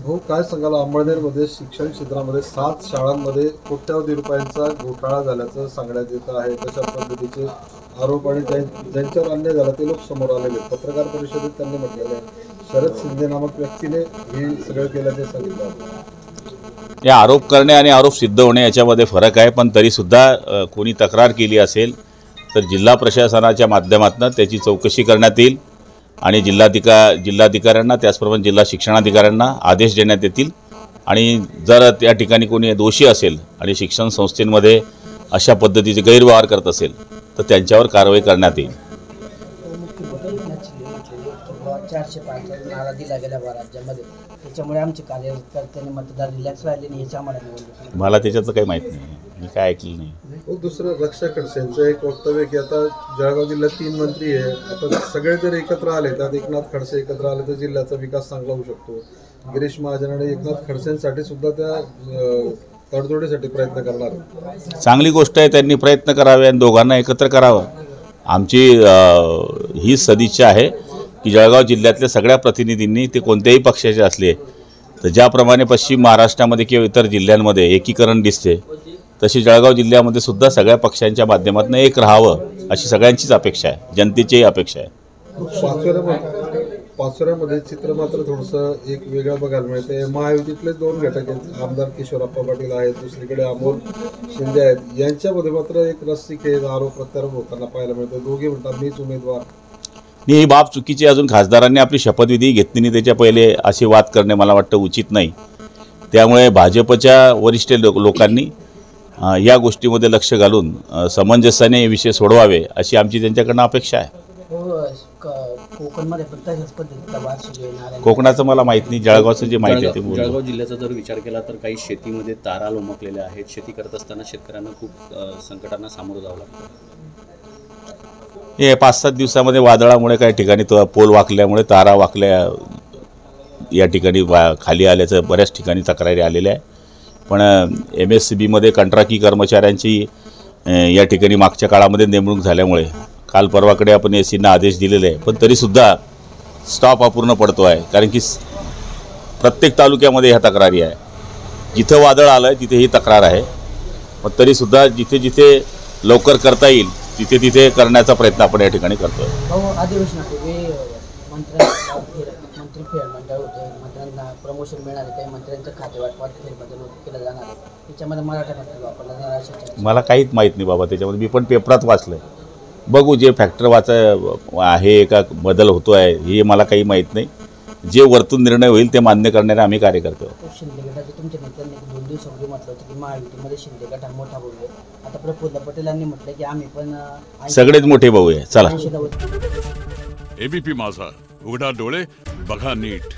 भाऊ काय सांगाल, अंमळनेरमध्ये शिक्षण क्षेत्रामध्ये 7 शाळांमध्ये कोट्यावधी रुपयांचा घोटाळा झाल्याचं सांगण्यात येत आहे. तशा पद्धतीचे आरोप आणि ज्यांच्यावर अन्याय झाला ते लोक समोर आलेले. पत्रकार परिषदेत त्यांनी म्हटलेलं आहे शरद शिंदे नामक व्यक्तीने हे सगळं केल्याचे सांगितलं आहे. या आरोप करणे आणि आरोप सिद्ध होणे याच्यामध्ये फरक आहे, पण तरीसुद्धा कोणी तक्रार केली असेल तर जिल्हा प्रशासनाच्या माध्यमातून त्याची चौकशी करण्यात येईल आणि जिल्हाधिकाऱ्यांना त्याचप्रमाणे जिल्हा शिक्षणाधिकाऱ्यांना आदेश देण्यात येतील आणि जर त्या ठिकाणी कोणी दोषी असेल आणि शिक्षण संस्थेमध्ये अशा पद्धतीचे गैरव्यवहार करत असेल तर त्यांच्यावर कारवाई करण्यात येईल. 405 नारा दिला गेल्या राज्यामध्ये, त्याच्यामुळे आमचे कार्यकर्त्यांनी मतदार रिलॅक्स राहिले नाही याची आम्हाला निवडणूक. मला त्याच्याचं काही माहीत नाही, मी काय ऐकलं नाही. दुसरं रक्षा खडसेंचं एक वक्तव्य की आता जळगाव जिल्ह्यात 3 मंत्री आहे, आता सगळे जर एकत्र आले त्यात एकनाथ खडसे एकत्र आले तर जिल्ह्याचा विकास चांगला होऊ शकतो. गिरीश महाजन आणि एकनाथ खडसेंसाठी सुद्धा त्या तडजोडीसाठी प्रयत्न करणार. चांगली गोष्ट आहे, त्यांनी प्रयत्न करावे आणि दोघांना एकत्र करावं. आमची ही सदिच्छा आहे की जळगाव जिल्ह्यातल्या सगळ्या प्रतिनिधींनी ते कोणत्याही पक्षाचे असले तर ज्याप्रमाणे पश्चिम महाराष्ट्रामध्ये किंवा इतर जिल्ह्यांमध्ये एकीकरण दिसते तशी जळगाव जिल्ह्यामध्ये सुद्धा सगळ्या पक्षांच्या माध्यमातून एक राहावं अशी सगळ्यांचीच अपेक्षा आहे, जनतेचीही अपेक्षा आहे. पाचोऱ्यामध्ये चित्र मात्र थोडंसं एक वेगळं बघायला मिळते. महायुतीतले 2 घटक आहेत, आमदार किशोरप्पा पाटील आहेत, दुसरीकडे अमोल शिंदे आहेत. यांच्यामध्ये मात्र एक रस्सीखेच आरोप प्रत्यारोप होताना पाहायला मिळतो. दोघे म्हणतात मीच उमेदवार. ही बाब चुकीची. अजून खासदारांनी आपली शपथविधी घेतली नाही त्याच्या पहिले असे वाद करणे मला वाटतं उचित नाही. त्यामुळे भाजपच्या वरिष्ठ लोकांनी या गोष्टीमध्ये लक्ष घालून समंजस्याने हे विषय सोडवावे अशी आमची त्यांच्याकडनं अपेक्षा आहे. कोकणाचं मला माहीत नाही, जळगावचं जे माहिती आहे ते बोलतो. जळगाव जिल्ह्याचा जर विचार केला तर काही शेतीमध्ये तारा लोमकलेल्या आहेत. शेती करत असताना शेतकऱ्यांना खूप संकटांना सामोरं जावं लागतं. हे 5-7 दिवसामध्ये वादळामुळे काही ठिकाणी तो पोल वाकल्यामुळे तारा वाकल्या या ठिकाणी खाली आल्याचं बऱ्याच ठिकाणी तक्रारी आलेल्या आहे. पण MSCBमध्ये कंत्राटी कर्मचाऱ्यांची या ठिकाणी मागच्या काळामध्ये नेमणूक झाल्यामुळे काल परवाकडे आपण SCना आदेश दिलेले आहे, पण तरीसुद्धा स्टॉप अपूर्ण पडतो आहे. कारण की प्रत्येक तालुक्यामध्ये ह्या तक्रारी आहे. जिथं वादळ आलं आहे तिथे ही तक्रार आहे. पण तरीसुद्धा जिथे जिथे लवकर करता येईल तिथे तिथे करण्याचा प्रयत्न आपण या ठिकाणी करतो आहे. अधिवेशनापूर्वी मंत्री फेरमंडळ होते, मंत्र्यांना प्रमोशन मिळणार आहे, काही मंत्र्यांचं खातेवाटपात फेरबदल केलं जाणार आहे, त्याच्यामध्ये मराठा मंत्री वापरला जाणार अशा. मला काहीच माहीत नाही बाबा त्याच्यामध्ये. मी पण पेपरात वाचलं आहे. बघू जे फॅक्टर आहे का बदल होतो आहे हे मला काही माहीत नाही. जे वरतून निर्णय होईल ते मान्य करणारे आम्ही कार्यकर्ते आहोत. शिंदे गटाचे तुमच्या नेत्यांनी 2 दिवसापूर्वी म्हटलं होतं की महायुतीमध्ये शिंदे गट हा मोठा भाऊ आहे. आता प्रफुल्ल पटेल यांनी म्हटलं की आम्ही पण सगळेच मोठे भाऊ आहे. चला. ABP माझा, उघडा डोळे बघा नीट.